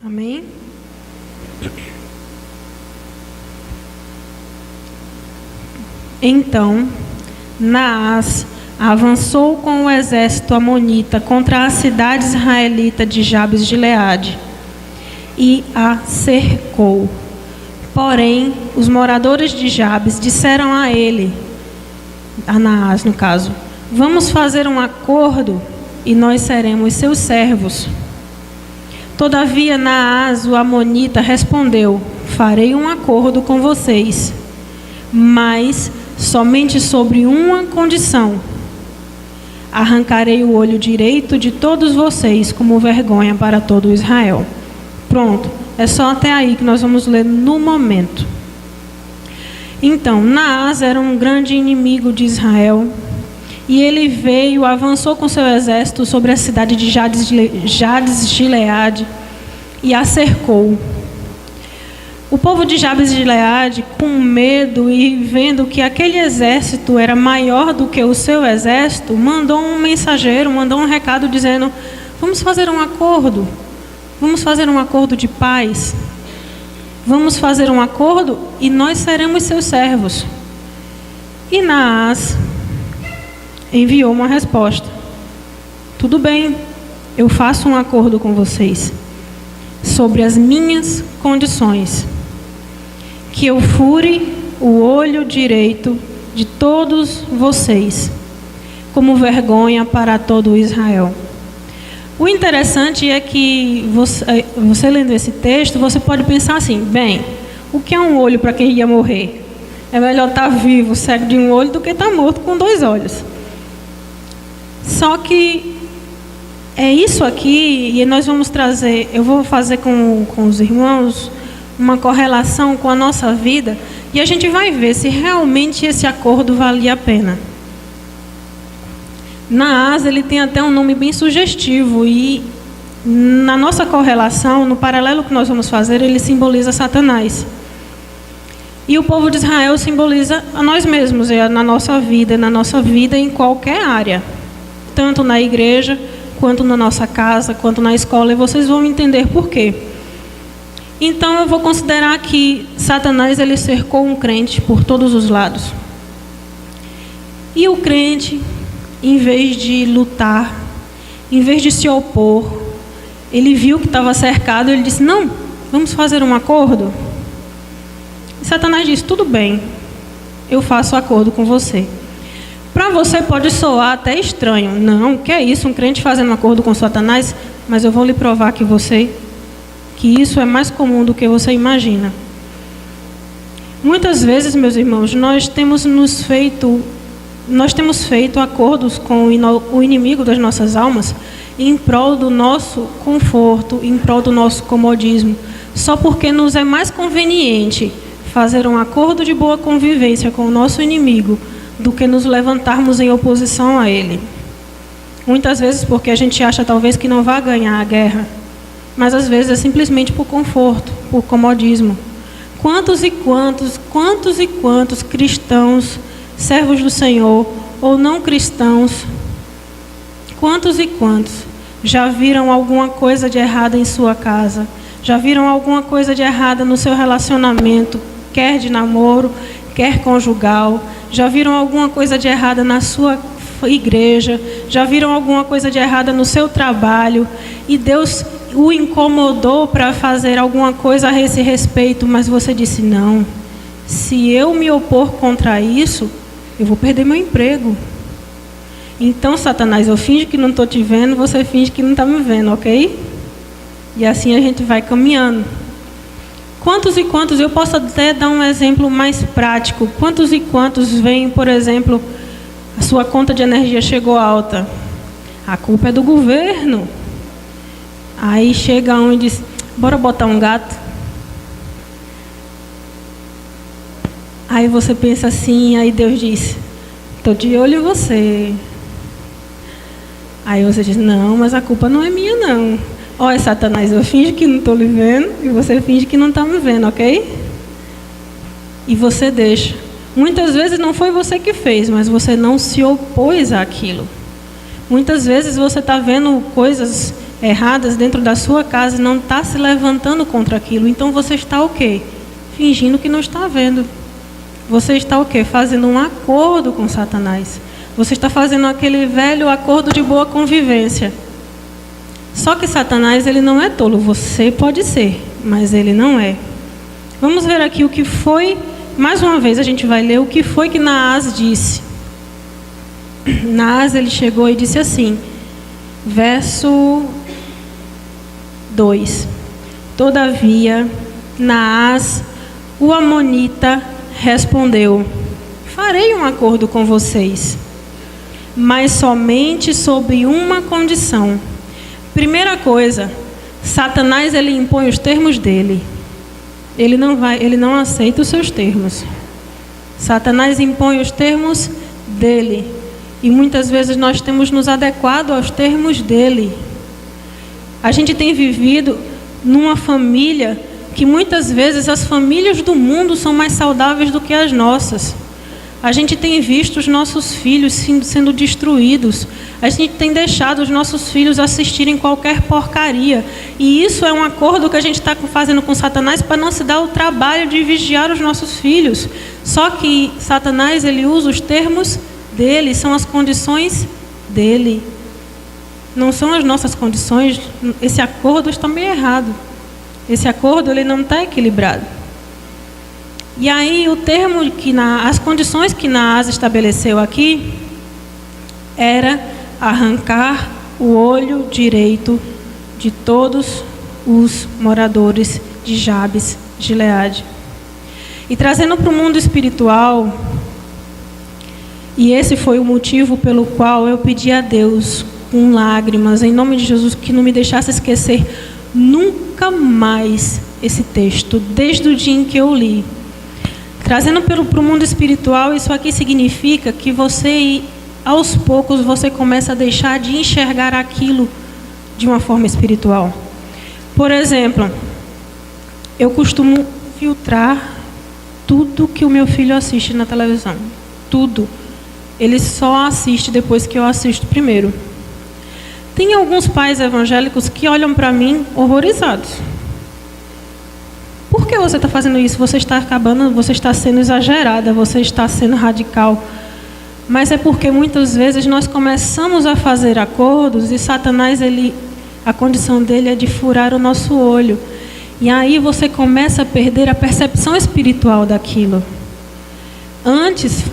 Amém? Então, Naás avançou com o exército amonita contra a cidade israelita de Jabes de Gileade e a cercou. Porém, os moradores de Jabes disseram a ele, a Naás no caso, vamos fazer um acordo e nós seremos seus servos. Todavia Naás, o amonita, respondeu, farei um acordo com vocês, mas somente sobre uma condição. Arrancarei o olho direito de todos vocês como vergonha para todo Israel. Pronto, é só até aí que nós vamos ler no momento. Então, Naás era um grande inimigo de Israel, e ele veio, avançou com seu exército sobre a cidade de Jabes de Gileade e a cercou. O povo de Jabes de Gileade, com medo e vendo que aquele exército era maior do que o seu exército, mandou um mensageiro, mandou um recado dizendo, vamos fazer um acordo de paz, vamos fazer um acordo e nós seremos seus servos. E Naás enviou uma resposta, tudo bem, eu faço um acordo com vocês, sobre as minhas condições, que eu fure o olho direito de todos vocês, como vergonha para todo Israel. O interessante é que você lendo esse texto, você pode pensar assim, bem, o que é um olho para quem ia morrer? É melhor estar vivo, cego de um olho, do que estar morto com 2 olhos. Só que é isso aqui, e nós vamos trazer, eu vou fazer com os irmãos uma correlação com a nossa vida, e a gente vai ver se realmente esse acordo valia a pena. Naás, ele tem até um nome bem sugestivo, e na nossa correlação, no paralelo que nós vamos fazer, ele simboliza Satanás. E o povo de Israel simboliza a nós mesmos, na nossa vida em qualquer área. Tanto na igreja, quanto na nossa casa, quanto na escola, e vocês vão entender por quê. Então eu vou considerar que Satanás, ele cercou um crente por todos os lados. E o crente, em vez de lutar, em vez de se opor, ele viu que estava cercado, ele disse, não, vamos fazer um acordo. E Satanás disse, tudo bem, eu faço acordo com você. Para você pode soar até estranho. Não, que é isso, um crente fazendo um acordo com Satanás? Mas eu vou lhe provar que isso é mais comum do que você imagina. Muitas vezes, meus irmãos, nós temos feito acordos com o inimigo das nossas almas em prol do nosso conforto, em prol do nosso comodismo, só porque nos é mais conveniente fazer um acordo de boa convivência com o nosso inimigo do que nos levantarmos em oposição a ele. Muitas vezes porque a gente acha talvez que não vai ganhar a guerra, mas às vezes é simplesmente por conforto, por comodismo. Quantos e quantos cristãos, servos do Senhor ou não cristãos, quantos e quantos já viram alguma coisa de errada em sua casa, já viram alguma coisa de errada no seu relacionamento, quer de namoro, quer conjugal, já viram alguma coisa de errada na sua igreja, já viram alguma coisa de errada no seu trabalho, e Deus o incomodou para fazer alguma coisa a esse respeito, mas você disse, não, se eu me opor contra isso, eu vou perder meu emprego. Então, Satanás, eu finjo que não estou te vendo, você finge que não está me vendo, ok? E assim a gente vai caminhando. Quantos e quantos, eu posso até dar um exemplo mais prático, quantos e quantos veem, por exemplo, a sua conta de energia chegou alta, a culpa é do governo. Aí chega um e diz, bora botar um gato. Aí você pensa assim, aí Deus diz, estou de olho em você. Aí você diz, não, mas a culpa não é minha não. Olha, Satanás, eu finjo que não estou lhe vendo e você finge que não está me vendo, ok? E você deixa. Muitas vezes não foi você que fez, mas você não se opôs àquilo. Muitas vezes você está vendo coisas erradas dentro da sua casa e não está se levantando contra aquilo. Então você está o quê? Fingindo que não está vendo. Você está o quê? Fazendo um acordo com Satanás. Você está fazendo aquele velho acordo de boa convivência. Só que Satanás, ele não é tolo. Você pode ser, mas ele não é. Vamos ver aqui o que foi. Mais uma vez a gente vai ler o que foi que Naás disse. Naás, ele chegou e disse assim, verso 2: Todavia, Naás, o amonita, respondeu: farei um acordo com vocês, mas somente sob uma condição. Primeira coisa, Satanás, ele impõe os termos dele. Ele não aceita os seus termos. Satanás impõe os termos dele. E muitas vezes nós temos nos adequado aos termos dele. A gente tem vivido numa família que muitas vezes as famílias do mundo são mais saudáveis do que as nossas. A gente tem visto os nossos filhos sendo destruídos. A gente tem deixado os nossos filhos assistirem qualquer porcaria. E isso é um acordo que a gente está fazendo com Satanás para não se dar o trabalho de vigiar os nossos filhos. Só que Satanás, ele usa os termos dele, são as condições dele. Não são as nossas condições. Esse acordo está meio errado. Esse acordo, ele não está equilibrado. E aí o termo as condições que Naás estabeleceu aqui era arrancar o olho direito de todos os moradores de Jabes de Gileade. E trazendo para o mundo espiritual, e esse foi o motivo pelo qual eu pedi a Deus com lágrimas, em nome de Jesus, que não me deixasse esquecer nunca mais esse texto, desde o dia em que eu li. Trazendo para o mundo espiritual, isso aqui significa que você, aos poucos, você começa a deixar de enxergar aquilo de uma forma espiritual. Por exemplo, eu costumo filtrar tudo que o meu filho assiste na televisão. Tudo. Ele só assiste depois que eu assisto primeiro. Tem alguns pais evangélicos que olham para mim horrorizados. Por que você está fazendo isso? Você está sendo exagerada, você está sendo radical. Mas é porque muitas vezes nós começamos a fazer acordos e Satanás, a condição dele é de furar o nosso olho. E aí você começa a perder a percepção espiritual daquilo. Antes,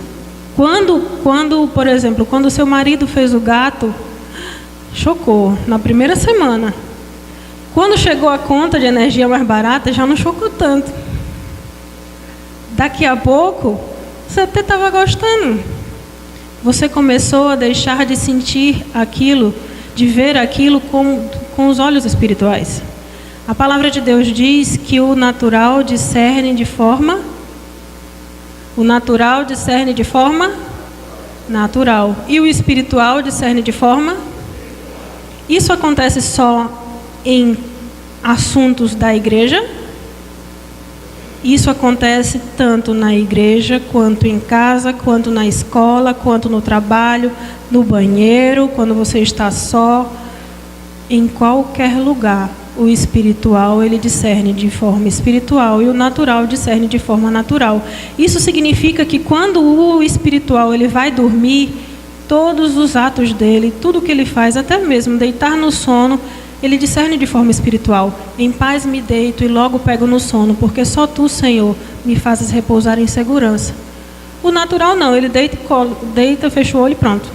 por exemplo, quando seu marido fez o gato, chocou na primeira semana. Quando chegou a conta de energia mais barata, já não chocou tanto. Daqui a pouco, você até estava gostando. Você começou a deixar de sentir aquilo, de ver aquilo com os olhos espirituais. A palavra de Deus diz que o natural discerne de forma natural. E o espiritual discerne de forma. Isso acontece só em assuntos da igreja. Isso acontece tanto na igreja, quanto em casa, quanto na escola, quanto no trabalho, no banheiro, quando você está só. Em qualquer lugar, o espiritual, ele discerne de forma espiritual e o natural discerne de forma natural. Isso significa que quando o espiritual, ele vai dormir, todos os atos dele, tudo que ele faz, até mesmo deitar no sono, ele discerne de forma espiritual. Em paz me deito e logo pego no sono, porque só tu, Senhor, me fazes repousar em segurança. O natural não, ele deita, fecha o olho e pronto.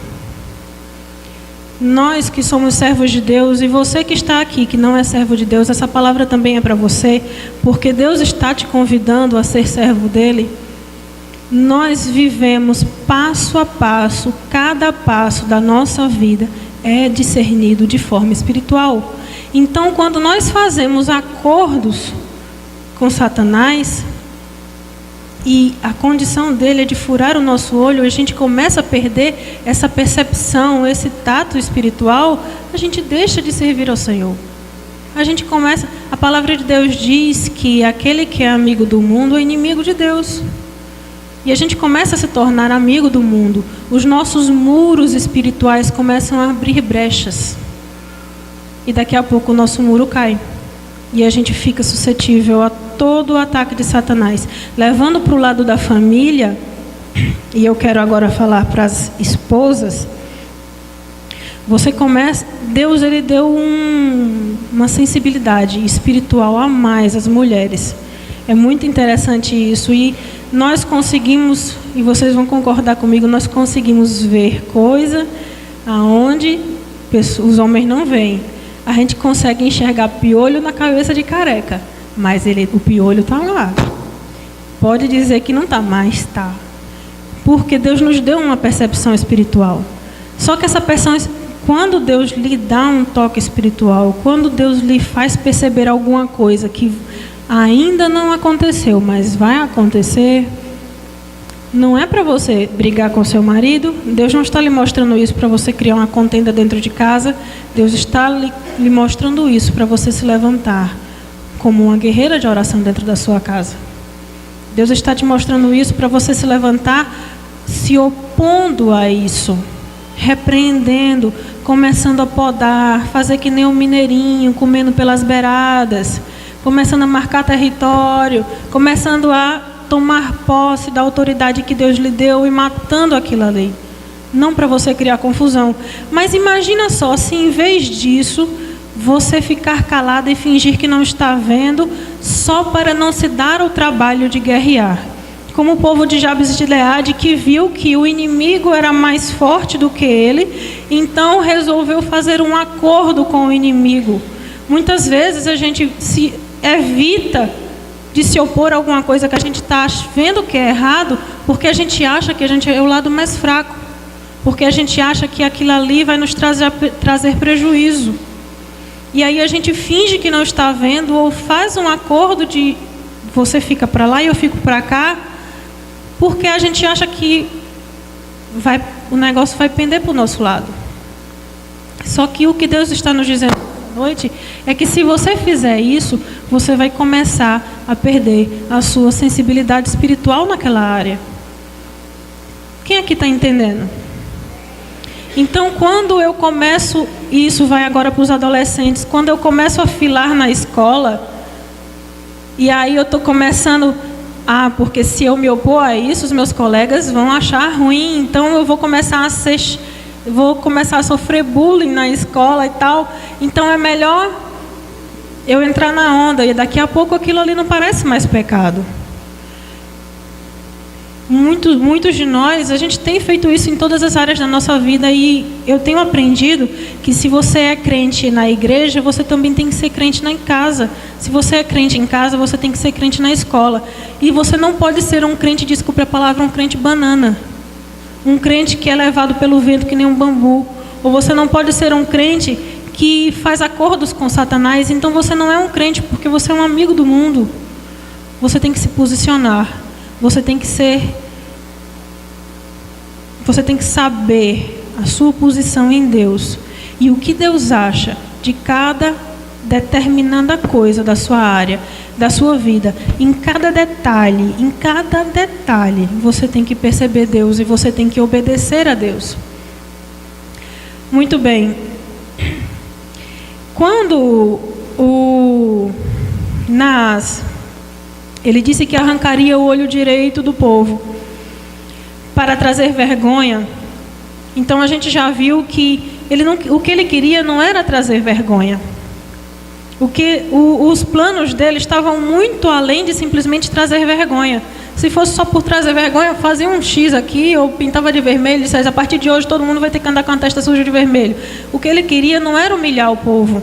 Nós que somos servos de Deus, e você que está aqui, que não é servo de Deus, essa palavra também é para você, porque Deus está te convidando a ser servo dele. Nós vivemos passo a passo, cada passo da nossa vida é discernido de forma espiritual. Então, quando nós fazemos acordos com Satanás, e a condição dele é de furar o nosso olho, a gente começa a perder essa percepção, esse tato espiritual, a gente deixa de servir ao Senhor. A palavra de Deus diz que aquele que é amigo do mundo é inimigo de Deus. E a gente começa a se tornar amigo do mundo. Os nossos muros espirituais começam a abrir brechas. e daqui a pouco o nosso muro cai. E a gente fica suscetível a todo o ataque de Satanás. Levando para o lado da família, e eu quero agora falar para as esposas, Deus ele deu uma sensibilidade espiritual a mais às mulheres. É muito interessante isso. E nós conseguimos, e vocês vão concordar comigo, nós conseguimos ver coisa aonde os homens não veem. A gente consegue enxergar piolho na cabeça de careca, mas o piolho está lá. Pode dizer que não está, mas está. Porque Deus nos deu uma percepção espiritual. Só que essa percepção, quando Deus lhe dá um toque espiritual, quando Deus lhe faz perceber alguma coisa que ainda não aconteceu, mas vai acontecer, não é para você brigar com seu marido. Deus não está lhe mostrando isso para você criar uma contenda dentro de casa. Deus está lhe mostrando isso para você se levantar como uma guerreira de oração dentro da sua casa. Deus está te mostrando isso para você se levantar se opondo a isso, repreendendo, começando a podar, fazer que nem um mineirinho, comendo pelas beiradas, começando a marcar território, começando a tomar posse da autoridade que Deus lhe deu e matando aquilo ali. Não para você criar confusão. Mas imagina só, se em vez disso, você ficar calada e fingir que não está vendo, só para não se dar o trabalho de guerrear. Como o povo de Jabes de Gileade, que viu que o inimigo era mais forte do que ele, então resolveu fazer um acordo com o inimigo. Muitas vezes a gente se evita de se opor a alguma coisa que a gente está vendo que é errado, porque a gente acha que a gente é o lado mais fraco, porque a gente acha que aquilo ali vai nos trazer prejuízo. E aí a gente finge que não está vendo, ou faz um acordo de você fica para lá e eu fico para cá, porque a gente acha que o negócio vai pender para o nosso lado. Só que o que Deus está nos dizendo noite é que se você fizer isso, você vai começar a perder a sua sensibilidade espiritual naquela área. Quem aqui está entendendo? Então, quando eu começo, e isso vai agora para os adolescentes, quando eu começo a filar na escola, e aí eu estou começando, porque se eu me opor a isso, os meus colegas vão achar ruim, então eu vou começar a sofrer bullying na escola e tal. Então é melhor eu entrar na onda, e daqui a pouco aquilo ali não parece mais pecado. Muitos de nós, a gente tem feito isso em todas as áreas da nossa vida, e eu tenho aprendido que se você é crente na igreja, você também tem que ser crente em casa. Se você é crente em casa, você tem que ser crente na escola. E você não pode ser um crente, desculpe a palavra, um crente banana. Um crente que é levado pelo vento que nem um bambu. Ou você não pode ser um crente que faz acordos com Satanás. Então você não é um crente porque você é um amigo do mundo. Você tem que se posicionar. Você tem que saber a sua posição em Deus. E o que Deus acha de cada determinada coisa da sua área, da sua vida. Em cada detalhe, você tem que perceber Deus e você tem que obedecer a Deus. Muito bem. Quando o Naás, ele disse que arrancaria o olho direito do povo para trazer vergonha, então a gente já viu que o que ele queria não era trazer vergonha. Os planos dele estavam muito além de simplesmente trazer vergonha. Se fosse só por trazer vergonha, fazia um X aqui, ou pintava de vermelho, e disse, a partir de hoje todo mundo vai ter que andar com a testa suja de vermelho. O que ele queria não era humilhar o povo.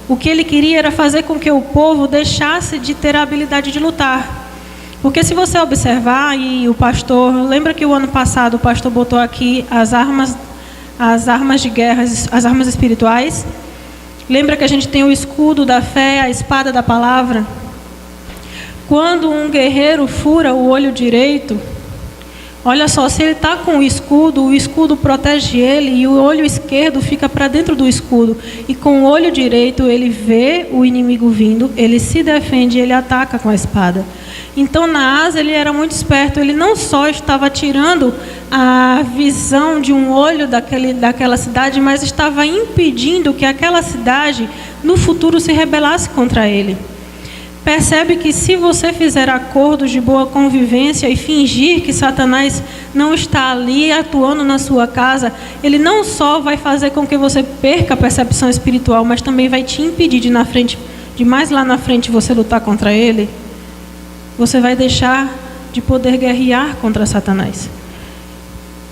O que ele queria era fazer com que o povo deixasse de ter a habilidade de lutar. Porque se você observar, e o pastor, lembra que o ano passado o pastor botou aqui as armas de guerra, as armas espirituais? Lembra que a gente tem o escudo da fé, a espada da palavra? Quando um guerreiro fura o olho direito, Olha só, se ele está com o escudo protege ele e o olho esquerdo fica para dentro do escudo. E com o olho direito ele vê o inimigo vindo, ele se defende e ele ataca com a espada. Então Naás, ele era muito esperto, ele não só estava tirando a visão de um olho daquela cidade, mas estava impedindo que aquela cidade no futuro se rebelasse contra ele. Percebe que se você fizer acordos de boa convivência e fingir que Satanás não está ali atuando na sua casa, ele não só vai fazer com que você perca a percepção espiritual, mas também vai te impedir de mais lá na frente você lutar contra ele. Você vai deixar de poder guerrear contra Satanás.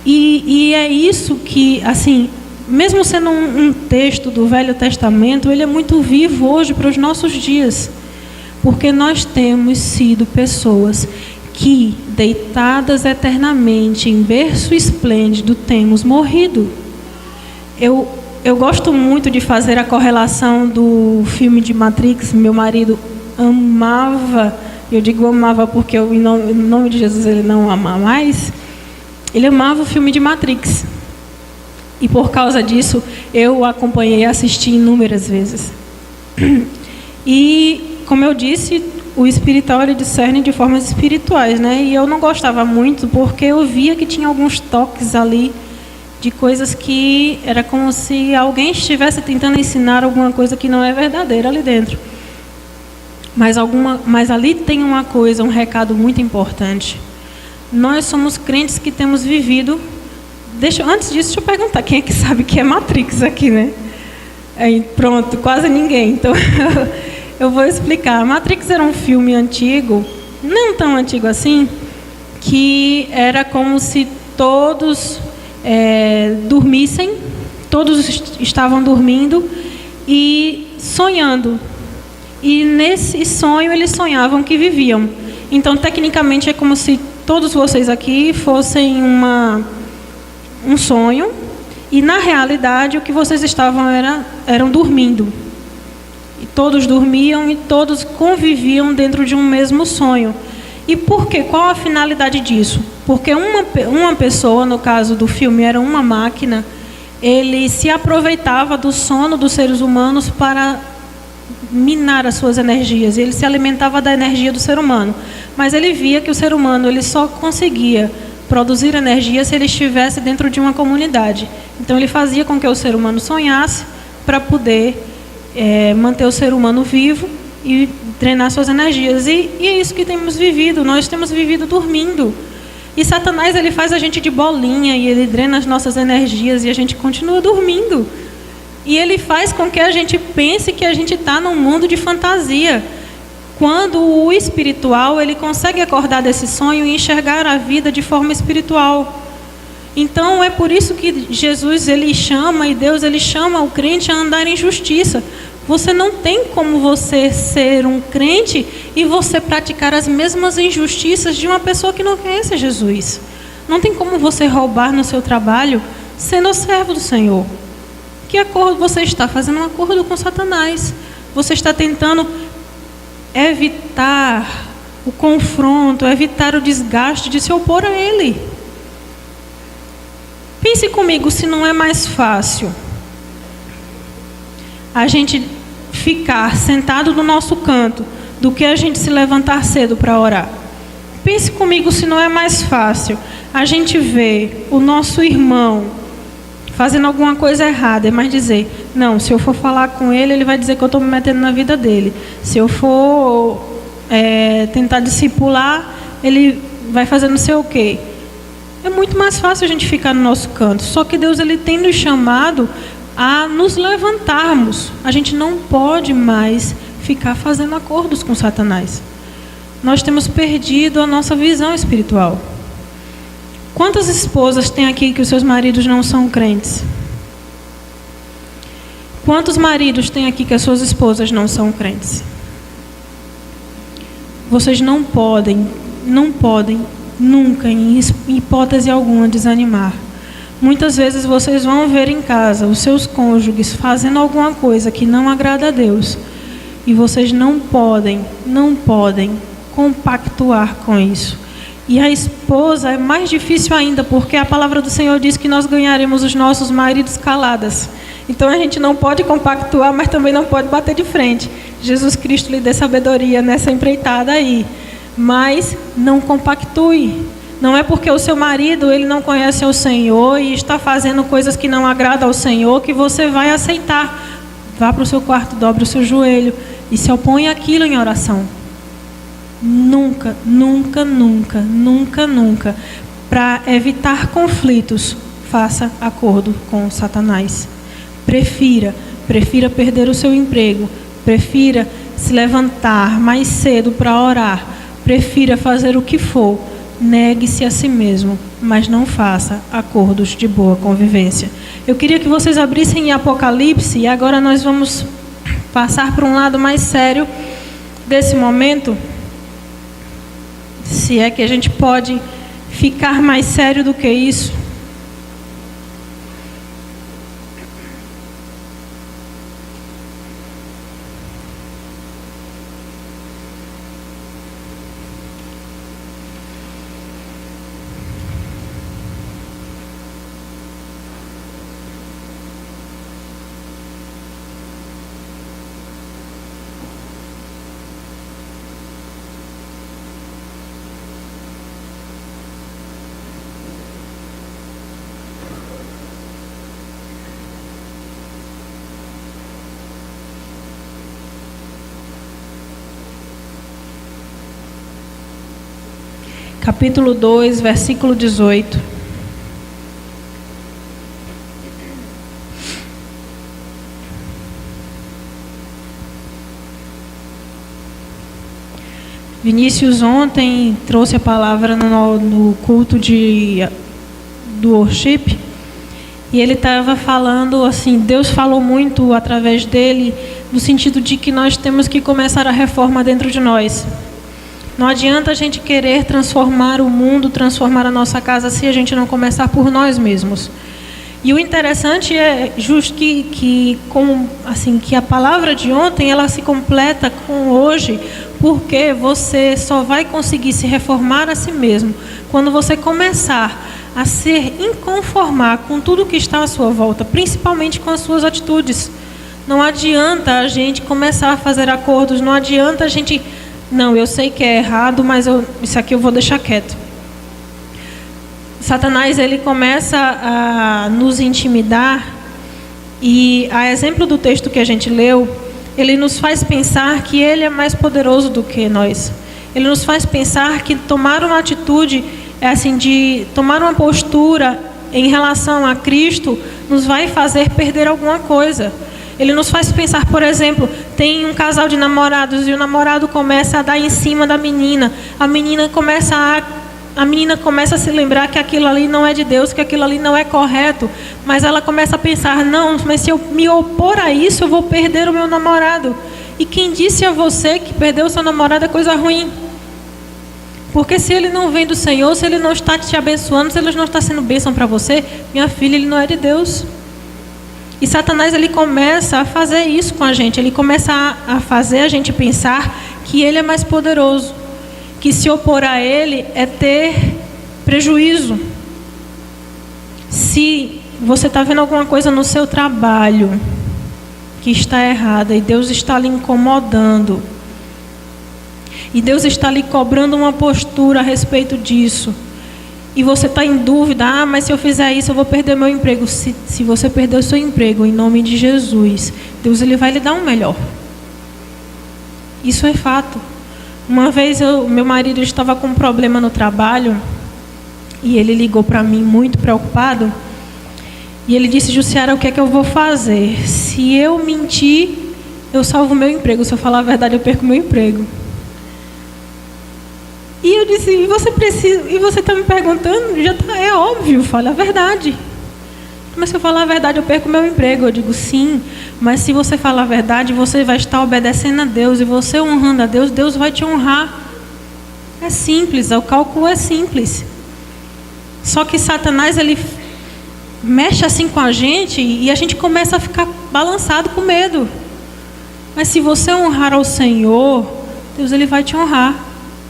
E é isso que, assim, mesmo sendo um texto do Velho Testamento, ele é muito vivo hoje para os nossos dias. Porque nós temos sido pessoas que, deitadas eternamente em berço esplêndido, temos morrido. Eu gosto muito de fazer a correlação do filme de Matrix. Meu marido amava, eu digo amava porque em nome de Jesus ele não ama mais. Ele amava o filme de Matrix. E por causa disso, eu o acompanhei e assisti inúmeras vezes. E como eu disse, o espiritual ele discerne de formas espirituais, né? E eu não gostava muito porque eu via que tinha alguns toques ali de coisas que era como se alguém estivesse tentando ensinar alguma coisa que não é verdadeira ali dentro. Mas ali tem uma coisa, um recado muito importante. Nós somos crentes que temos vivido. Antes disso, deixa eu perguntar quem é que sabe que é Matrix aqui, né? Aí, pronto, quase ninguém. Então eu vou explicar. Matrix era um filme antigo, não tão antigo assim, que era como se todos dormissem, todos estavam dormindo e sonhando. E nesse sonho eles sonhavam que viviam. Então, tecnicamente, é como se todos vocês aqui fossem um sonho, e na realidade o que vocês estavam eram dormindo. E todos dormiam e todos conviviam dentro de um mesmo sonho. E por quê? Qual a finalidade disso? Porque uma pessoa, no caso do filme, era uma máquina, ele se aproveitava do sono dos seres humanos para minar as suas energias. Ele se alimentava da energia do ser humano. Mas ele via que o ser humano ele só conseguia produzir energia se ele estivesse dentro de uma comunidade. Então ele fazia com que o ser humano sonhasse para poder manter o ser humano vivo e drenar suas energias. E é isso que temos vivido. Nós temos vivido dormindo. E Satanás ele faz a gente de bolinha e ele drena as nossas energias e a gente continua dormindo. E ele faz com que a gente pense que a gente está num mundo de fantasia. Quando o espiritual ele consegue acordar desse sonho e enxergar a vida de forma espiritual. Então é por isso que Jesus ele chama e Deus ele chama o crente a andar em justiça. Você não tem como você ser um crente e você praticar as mesmas injustiças de uma pessoa que não conhece Jesus. Não tem como você roubar no seu trabalho sendo servo do Senhor. Que acordo você está? Fazendo um acordo com Satanás. Você está tentando evitar o confronto, evitar o desgaste de se opor a ele. Pense comigo se não é mais fácil a gente ficar sentado no nosso canto do que a gente se levantar cedo para orar. Pense comigo se não é mais fácil a gente ver o nosso irmão fazendo alguma coisa errada, mas dizer, não, se eu for falar com ele, ele vai dizer que eu estou me metendo na vida dele. Se eu for tentar discipular, ele vai fazer não sei o quê. É muito mais fácil a gente ficar no nosso canto. Só que Deus ele tem nos chamado a nos levantarmos. A gente não pode mais ficar fazendo acordos com Satanás. Nós temos perdido a nossa visão espiritual. Quantas esposas tem aqui que os seus maridos não são crentes? Quantos maridos tem aqui que as suas esposas não são crentes? Vocês não podem nunca, em hipótese alguma, desanimar. Muitas vezes vocês vão ver em casa os seus cônjuges fazendo alguma coisa que não agrada a Deus. E vocês não podem compactuar com isso. E a esposa é mais difícil ainda, porque a palavra do Senhor diz que nós ganharemos os nossos maridos caladas. Então a gente não pode compactuar, mas também não pode bater de frente. Jesus Cristo lhe dê sabedoria nessa empreitada aí. Mas não compactue. Não é porque o seu marido ele não conhece o Senhor e está fazendo coisas que não agradam ao Senhor que você vai aceitar. Vá para o seu quarto, dobre o seu joelho e se opõe àquilo em oração. Nunca, nunca, nunca, nunca, nunca, para evitar conflitos, faça acordo com Satanás. Prefira perder o seu emprego, prefira se levantar mais cedo para orar, prefira fazer o que for, negue-se a si mesmo, mas não faça acordos de boa convivência. Eu queria que vocês abrissem em Apocalipse e agora nós vamos passar para um lado mais sério desse momento. Se é que a gente pode ficar mais sério do que isso. Capítulo 2, versículo 18. Vinícius ontem trouxe a palavra no culto do worship, e ele estava falando assim, Deus falou muito através dele, no sentido de que nós temos que começar a reforma dentro de nós. Não adianta a gente querer transformar o mundo, transformar a nossa casa, se a gente não começar por nós mesmos. E o interessante é justo que a palavra de ontem ela se completa com hoje, porque você só vai conseguir se reformar a si mesmo quando você começar a se inconformar com tudo que está à sua volta, principalmente com as suas atitudes. Não adianta a gente começar a fazer acordos, não adianta a gente... Não, eu sei que é errado, mas isso aqui eu vou deixar quieto. Satanás, ele começa a nos intimidar e, a exemplo do texto que a gente leu, ele nos faz pensar que ele é mais poderoso do que nós. Ele nos faz pensar que tomar uma atitude, de tomar uma postura em relação a Cristo, nos vai fazer perder alguma coisa. Ele nos faz pensar, por exemplo, tem um casal de namorados e o namorado começa a dar em cima da menina. A menina começa a se lembrar que aquilo ali não é de Deus, que aquilo ali não é correto. Mas ela começa a pensar, não, mas se eu me opor a isso, eu vou perder o meu namorado. E quem disse a você que perder o seu namorado é coisa ruim? Porque se ele não vem do Senhor, se ele não está te abençoando, se ele não está sendo bênção para você, minha filha, ele não é de Deus. E Satanás, ele começa a fazer isso com a gente. Ele começa a fazer a gente pensar que ele é mais poderoso. Que se opor a ele é ter prejuízo. Se você está vendo alguma coisa no seu trabalho que está errada e Deus está lhe incomodando, e Deus está lhe cobrando uma postura a respeito disso, e você está em dúvida, mas se eu fizer isso eu vou perder meu emprego. Se você perder o seu emprego, em nome de Jesus, Deus ele vai lhe dar um melhor. Isso é fato. Uma vez meu marido estava com um problema no trabalho, e ele ligou para mim muito preocupado, e ele disse, Jussiara, o que é que eu vou fazer? Se eu mentir, eu salvo meu emprego. Se eu falar a verdade, eu perco meu emprego. E eu disse, e você está me perguntando? É óbvio, fale a verdade. Mas se eu falar a verdade, eu perco meu emprego. Eu digo, sim, mas se você falar a verdade, você vai estar obedecendo a Deus. E você honrando a Deus, Deus vai te honrar. É simples, o cálculo é simples. Só que Satanás, ele mexe assim com a gente e a gente começa a ficar balançado com medo. Mas se você honrar ao Senhor, Deus ele vai te honrar.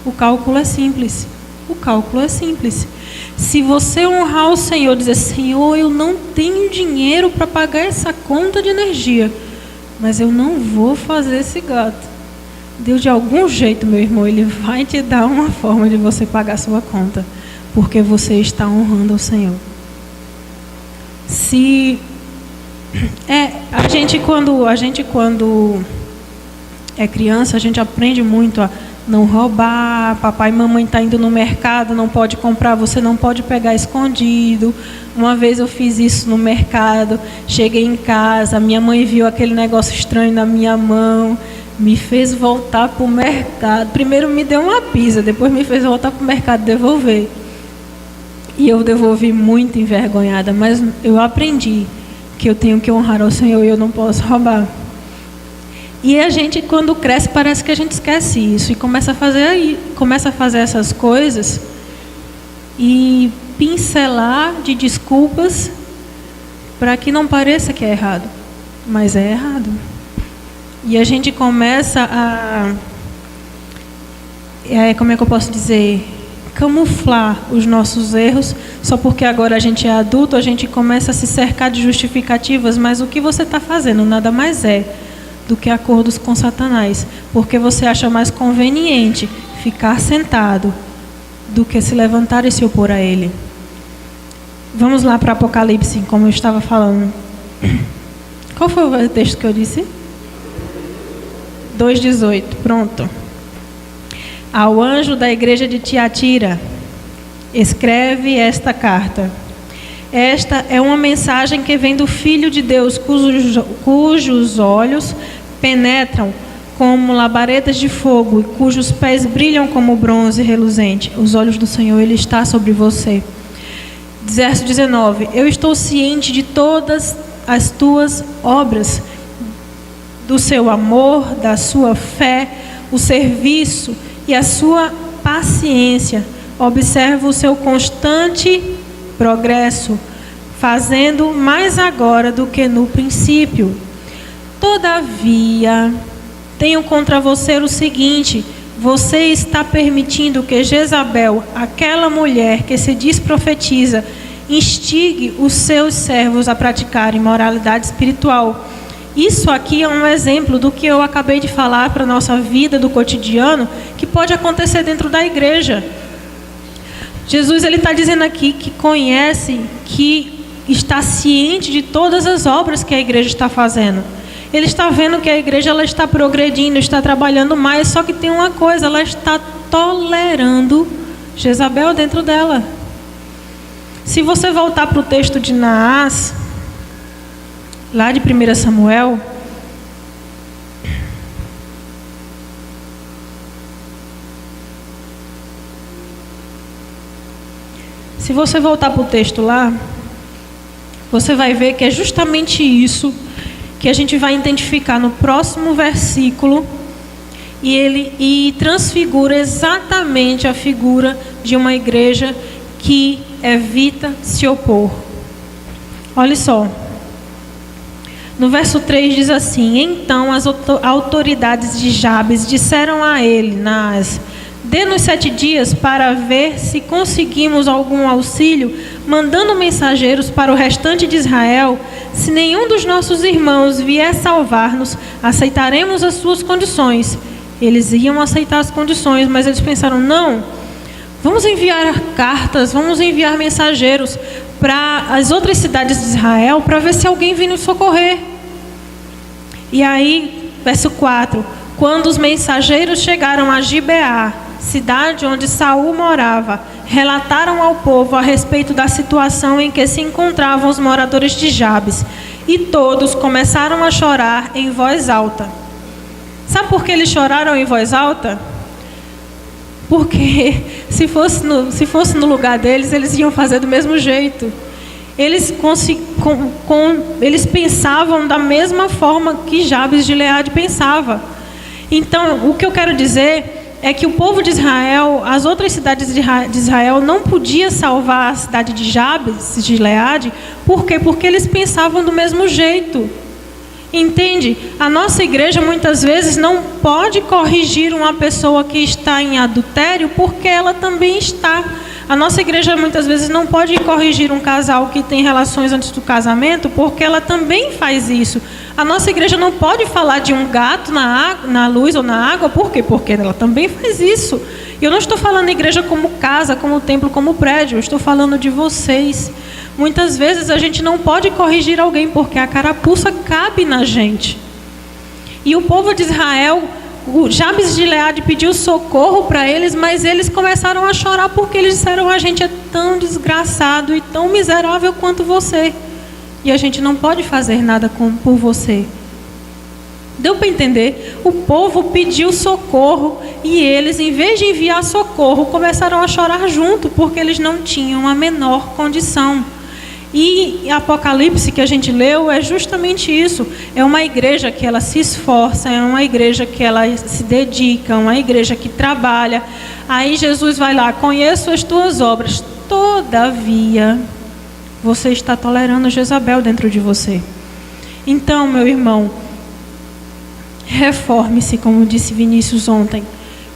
O cálculo é simples. O cálculo é simples. Se você honrar o Senhor, dizer: Senhor, eu não tenho dinheiro para pagar essa conta de energia, mas eu não vou fazer esse gasto. Deus, de algum jeito, meu irmão, Ele vai te dar uma forma de você pagar a sua conta, porque você está honrando o Senhor. A gente quando é criança, a gente aprende muito a não roubar. Papai e mamãe estão indo no mercado, não pode comprar, você não pode pegar escondido. Uma vez eu fiz isso no mercado, cheguei em casa, minha mãe viu aquele negócio estranho na minha mão, me fez voltar para o mercado. Primeiro me deu uma pisa, depois me fez voltar para o mercado e devolver. E eu devolvi muito envergonhada, mas eu aprendi que eu tenho que honrar ao Senhor e eu não posso roubar. E a gente, quando cresce, parece que a gente esquece isso e começa a fazer essas coisas e pincelar de desculpas para que não pareça que é errado, mas é errado. E a gente começa como é que eu posso dizer, camuflar os nossos erros, só porque agora a gente é adulto, a gente começa a se cercar de justificativas, mas o que você está fazendo nada mais é do que acordos com Satanás, porque você acha mais conveniente ficar sentado do que se levantar e se opor a ele. Vamos lá para Apocalipse, como eu estava falando. Qual foi o texto que eu disse? 2:18, pronto. Ao anjo da igreja de Tiatira, escreve esta carta. Esta é uma mensagem que vem do Filho de Deus, cujos olhos penetram como labaredas de fogo e cujos pés brilham como bronze reluzente. Os olhos do Senhor, Ele está sobre você. Verso 19. Eu estou ciente de todas as tuas obras, do seu amor, da sua fé, o serviço e a sua paciência. Observo o seu constante progresso, fazendo mais agora do que no princípio. Todavia, tenho contra você o seguinte: você está permitindo que Jezabel, aquela mulher que se diz profetiza, instigue os seus servos a praticar imoralidade espiritual. Isso aqui é um exemplo do que eu acabei de falar para a nossa vida do cotidiano, que pode acontecer dentro da igreja. Jesus, ele está dizendo aqui que conhece, que está ciente de todas as obras que a igreja está fazendo. Ele está vendo que a igreja ela está progredindo, está trabalhando mais, só que tem uma coisa, ela está tolerando Jezabel dentro dela. Se você voltar para o texto de Naás, lá de 1 Samuel, se você voltar para o texto lá, você vai ver que é justamente isso que a gente vai identificar no próximo versículo, e transfigura exatamente a figura de uma igreja que evita se opor. Olha só. No verso 3 diz assim: então as autoridades de Jabes disseram a ele, Naás: dê-nos 7 dias para ver se conseguimos algum auxílio, mandando mensageiros para o restante de Israel. Se nenhum dos nossos irmãos vier salvar-nos, aceitaremos as suas condições. Eles iam aceitar as condições, mas eles pensaram: não, vamos enviar cartas, vamos enviar mensageiros para as outras cidades de Israel, para ver se alguém vem nos socorrer. E aí, verso 4: quando os mensageiros chegaram a Gibeá, cidade onde Saul morava, relataram ao povo a respeito da situação em que se encontravam os moradores de Jabes, e todos começaram a chorar em voz alta. Sabe por que eles choraram em voz alta? Porque se fosse no lugar deles, eles iam fazer do mesmo jeito. Eles pensavam da mesma forma que Jabes de Gileade pensava. Então, o que eu quero dizer é que o povo de Israel, as outras cidades de Israel, não podia salvar a cidade de Jabes de Gileade. Por quê? Porque eles pensavam do mesmo jeito. Entende? A nossa igreja muitas vezes não pode corrigir uma pessoa que está em adultério porque ela também está. A nossa igreja muitas vezes não pode corrigir um casal que tem relações antes do casamento porque ela também faz isso. A nossa igreja não pode falar de um gato na luz ou na água, por quê? Porque ela também faz isso. E eu não estou falando igreja como casa, como templo, como prédio, eu estou falando de vocês. Muitas vezes a gente não pode corrigir alguém porque a carapuça cabe na gente. E o povo de Israel, o Jabes de Gileade pediu socorro para eles, mas eles começaram a chorar porque eles disseram: a gente é tão desgraçado e tão miserável quanto você. E a gente não pode fazer nada por você. Deu para entender? O povo pediu socorro e eles, em vez de enviar socorro, começaram a chorar junto porque eles não tinham a menor condição. E Apocalipse que a gente leu é justamente isso. É uma igreja que ela se esforça, é uma igreja que ela se dedica, uma igreja que trabalha. Aí Jesus vai lá: conheço as tuas obras, todavia você está tolerando Jezabel dentro de você. Então, meu irmão, reforme-se, como disse Vinícius ontem.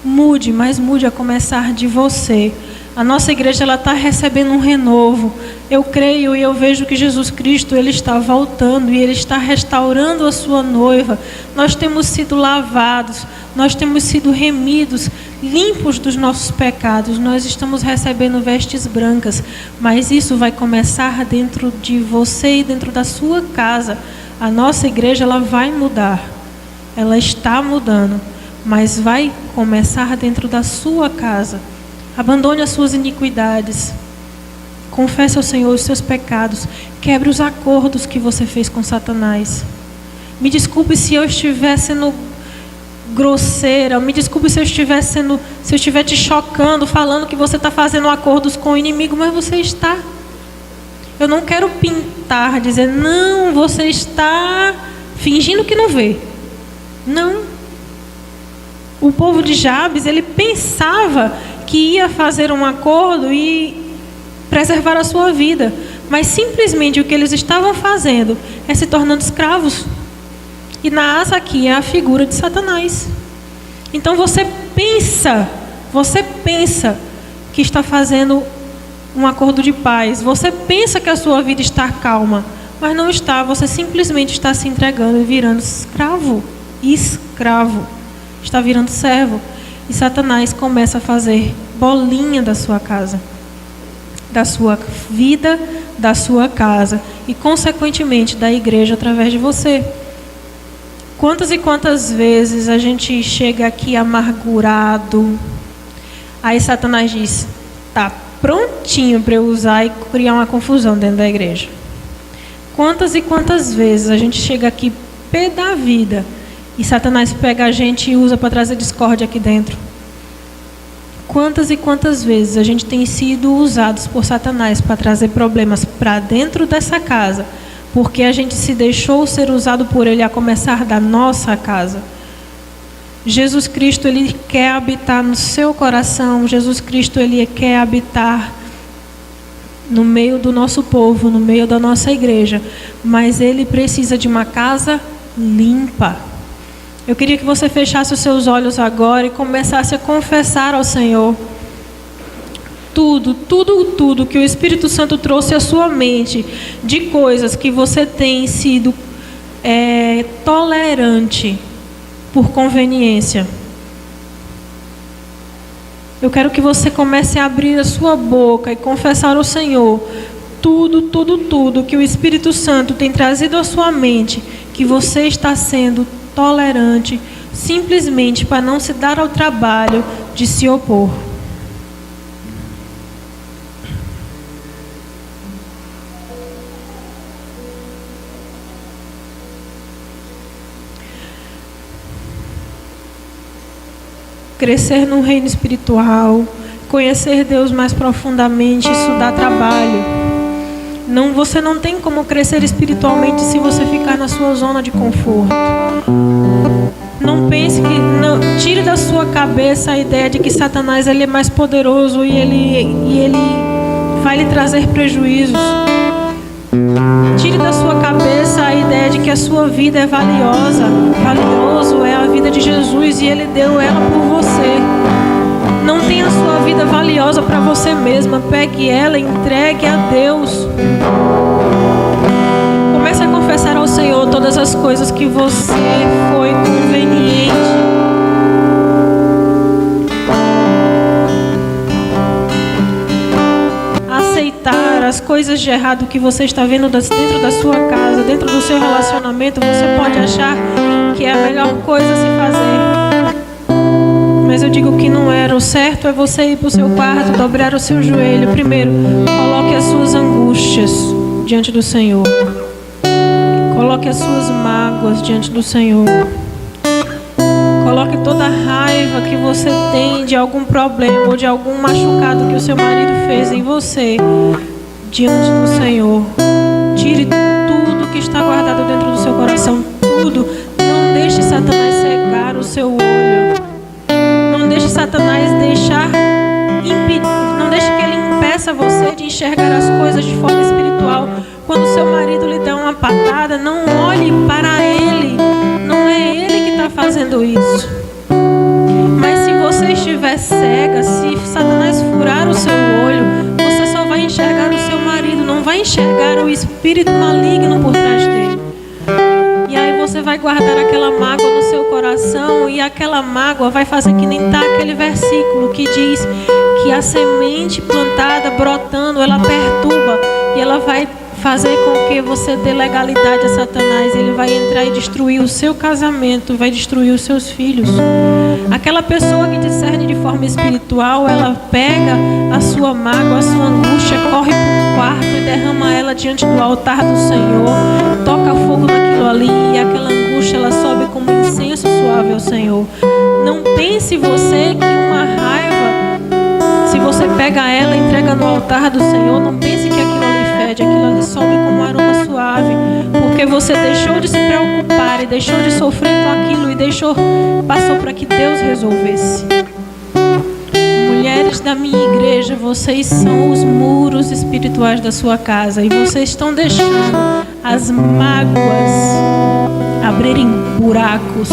Mude, mas mude a começar de você. A nossa igreja está recebendo um renovo. Eu creio e eu vejo que Jesus Cristo ele está voltando e Ele está restaurando a sua noiva. Nós temos sido lavados, nós temos sido remidos, limpos dos nossos pecados. Nós estamos recebendo vestes brancas, mas isso vai começar dentro de você e dentro da sua casa. A nossa igreja ela vai mudar, ela está mudando, mas vai começar dentro da sua casa. Abandone as suas iniquidades. Confesse ao Senhor os seus pecados. Quebre os acordos que você fez com Satanás. Me desculpe se eu estiver sendo grosseira. Me desculpe se eu estiver te chocando, falando que você está fazendo acordos com o inimigo, mas você está. Eu não quero pintar, dizer, não, você está fingindo que não vê. Não. O povo de Jabes, ele pensava que ia fazer um acordo e preservar a sua vida, mas simplesmente o que eles estavam fazendo é se tornando escravos. E Naás aqui é a figura de Satanás. Então você pensa que está fazendo um acordo de paz, você pensa que a sua vida está calma, mas não está. Você simplesmente está se entregando e virando escravo, está virando servo. E Satanás começa a fazer bolinha da sua casa, da sua vida, da sua casa e, consequentemente, da igreja através de você. Quantas e quantas vezes a gente chega aqui amargurado, aí Satanás diz: tá prontinho para eu usar e criar uma confusão dentro da igreja. Quantas e quantas vezes a gente chega aqui pé da vida e Satanás pega a gente e usa para trazer discórdia aqui dentro. Quantas e quantas vezes a gente tem sido usados por Satanás para trazer problemas para dentro dessa casa, porque a gente se deixou ser usado por ele, a começar da nossa casa. Jesus Cristo, ele quer habitar no seu coração. Jesus Cristo, ele quer habitar no meio do nosso povo, no meio da nossa igreja, mas ele precisa de uma casa limpa. Eu queria que você fechasse os seus olhos agora e começasse a confessar ao Senhor tudo que o Espírito Santo trouxe à sua mente, de coisas que você tem sido tolerante por conveniência. Eu quero que você comece a abrir a sua boca e confessar ao Senhor tudo que o Espírito Santo tem trazido à sua mente, que você está sendo tolerante, simplesmente para não se dar ao trabalho de se opor. Crescer no reino espiritual, conhecer Deus mais profundamente, isso dá trabalho. Você não tem como crescer espiritualmente se você ficar na sua zona de conforto. Não pense que... tire da sua cabeça a ideia de que Satanás ele é mais poderoso e ele vai lhe trazer prejuízos. Tire da sua cabeça a ideia ideia de que a sua vida é valiosa. Valioso é a vida de Jesus e Ele deu ela por você. Não tenha a sua vida valiosa para você mesma. Pegue ela e entregue a Deus. Comece a confessar ao Senhor todas as coisas que você foi conveniente. Aceitar as coisas de errado que você está vendo dentro da sua casa, dentro do seu relacionamento. Você pode achar que é a melhor coisa a se fazer. Mas eu digo que não era. O certo é você ir para o seu quarto, dobrar o seu joelho. Primeiro, coloque as suas angústias diante do Senhor. Coloque as suas mágoas diante do Senhor. Coloque toda a raiva que você tem de algum problema ou de algum machucado que o seu marido fez em você diante do Senhor. Tire tudo que está guardado dentro do seu coração. Tudo. Não deixe Satanás cegar o seu olho. Não deixe Satanás não deixe que ele impeça você de enxergar as coisas de forma espiritual. Quando seu marido lhe dá uma patada, não olhe para ele. Não é ele que está fazendo isso. Mas se você estiver cega, se Satanás furar o seu olho, você só vai enxergar o seu marido, não vai enxergar o espírito maligno por trás dele. E aí você vai guardar aquela mágoa no seu coração, e aquela mágoa vai fazer que nem está aquele versículo que diz que a semente plantada, brotando, ela perturba e ela vai fazer com que você dê legalidade a Satanás. Ele vai entrar e destruir o seu casamento, vai destruir os seus filhos. Aquela pessoa que discerne de forma espiritual, ela pega a sua mágoa, a sua angústia, corre para o quarto e derrama ela diante do altar do Senhor, toca fogo naquilo ali e aquela angústia ela sobe como incenso suave ao Senhor. Não pense você que uma raiva, se você pega ela e entrega no altar do Senhor, não pense que aquilo ali fede, aquilo ali sobe como um aroma suave, porque você deixou de se preocupar e deixou de sofrer com aquilo e passou para que Deus resolvesse. Mulheres da minha igreja, vocês são os muros espirituais da sua casa e vocês estão deixando as mágoas abrirem buracos.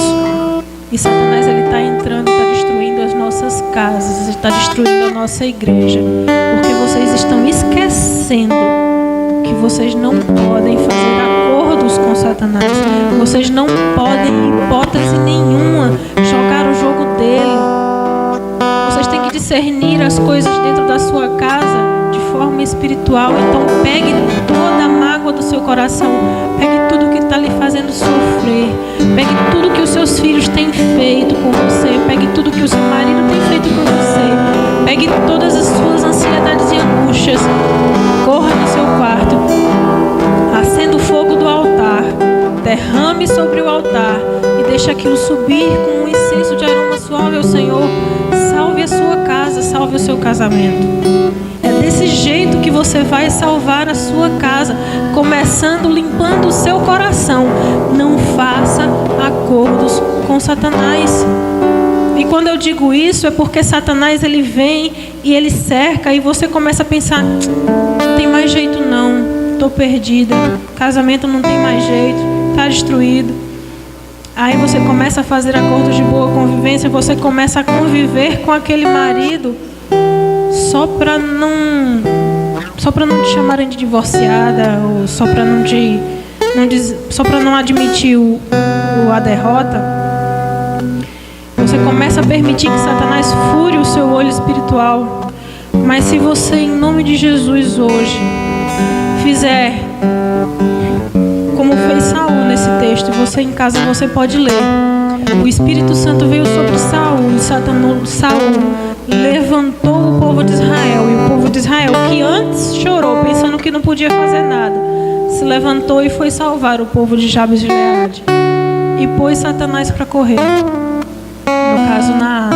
E Satanás ele está entrando, está destruindo as nossas casas, está destruindo a nossa igreja, porque vocês estão esquecendo que vocês não podem fazer acordos com Satanás. Vocês não podem, em hipótese nenhuma, jogar o jogo dele. Vocês têm que discernir as coisas dentro da sua casa de forma espiritual. Então pegue toda a mágoa do seu coração, pegue tudo que está lhe fazendo sofrer, pegue tudo que os seus filhos têm feito com você, pegue tudo que o seu marido tem feito com você, pegue todas as suas ansiedades e angústias, corra no seu quarto, acenda o fogo do altar, derrame sobre o altar e deixe aquilo subir com um incenso de aroma suave ao Senhor. Salve a sua casa, salve o seu casamento. É desse jeito que você vai salvar a sua casa, começando limpando o seu coração. Não faça acordos com Satanás. E quando eu digo isso é porque Satanás ele vem e ele cerca e você começa a pensar: não tem mais jeito não, estou perdida, casamento não tem mais jeito, está destruído. Aí você começa a fazer acordos de boa convivência, você começa a conviver com aquele marido só para não te chamarem de divorciada, ou só para não admitir a derrota. Você começa a permitir que Satanás fure o seu olho espiritual. Mas se você, em nome de Jesus hoje, fizer como fez Saul nesse texto, você em casa você pode ler. O Espírito Santo veio sobre Saul e Saul levantou o povo de Israel. E o povo de Israel, que antes chorou pensando que não podia fazer nada, se levantou e foi salvar o povo de Jabes de Gileade e pôs Satanás para correr. No caso, Naás.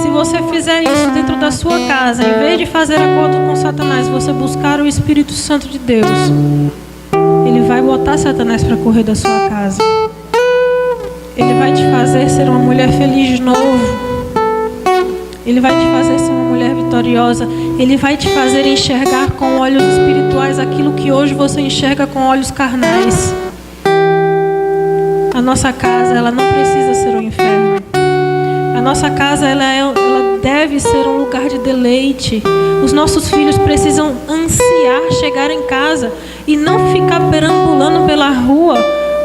Se você fizer isso dentro da sua casa, em vez de fazer acordo com Satanás, você buscar o Espírito Santo de Deus, ele vai botar Satanás para correr da sua casa. Ele vai te fazer ser uma mulher feliz de novo. Ele vai te fazer ser uma mulher vitoriosa. Ele vai te fazer enxergar com olhos espirituais aquilo que hoje você enxerga com olhos carnais. A nossa casa, ela não precisa ser um inferno. A nossa casa, ela deve ser um lugar de deleite. Os nossos filhos precisam ansiar chegar em casa e não ficar perambulando pela rua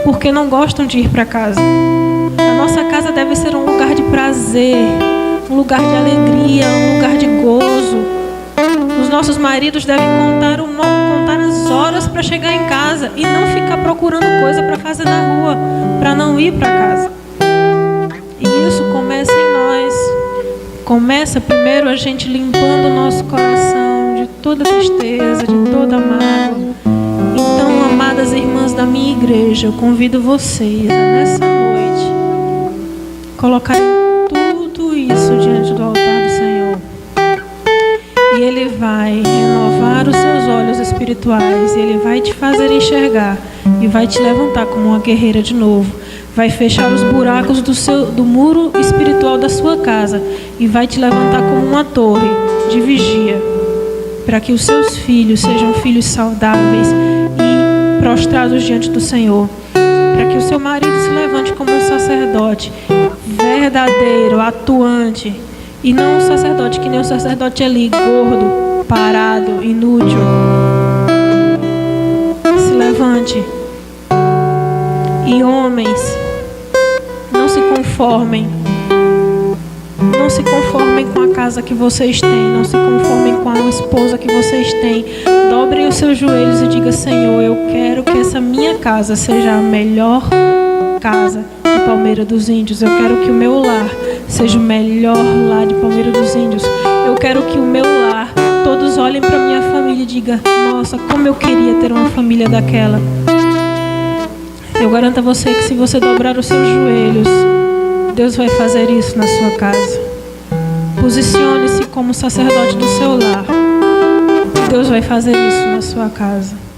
porque não gostam de ir para casa. A nossa casa deve ser um lugar de prazer, um lugar de alegria, um lugar de gozo. Os nossos maridos devem contar as horas para chegar em casa e não ficar procurando coisa para fazer na rua, para não ir para casa. E isso começa em nós. Começa primeiro a gente limpando o nosso coração de toda tristeza, de toda mágoa. Então, amadas irmãs da minha igreja, eu convido vocês a nessa noite colocarem tudo isso diante do altar do Senhor. E Ele vai renovar os seus olhos espirituais. E Ele vai te fazer enxergar e vai te levantar como uma guerreira de novo. Vai fechar os buracos do muro espiritual da sua casa e vai te levantar como uma torre de vigia, para que os seus filhos sejam filhos saudáveis e prostrados diante do Senhor, para que o seu marido se levante como um sacerdote verdadeiro, atuante, e não um sacerdote que nem um sacerdote ali, gordo, parado, inútil. Se levante. E homens, não se conformem. Não se conformem com a casa que vocês têm. Não se conformem com a esposa que vocês têm. Dobrem os seus joelhos e digam: Senhor, eu quero que essa minha casa seja a melhor casa de Palmeira dos Índios. Eu quero que o meu lar seja o melhor lar de Palmeira dos Índios. Eu quero que o meu lar, todos olhem para minha família e digam: nossa, como eu queria ter uma família daquela. Eu garanto a você que se você dobrar os seus joelhos, Deus vai fazer isso na sua casa. Posicione-se como sacerdote do seu lar. Deus vai fazer isso na sua casa.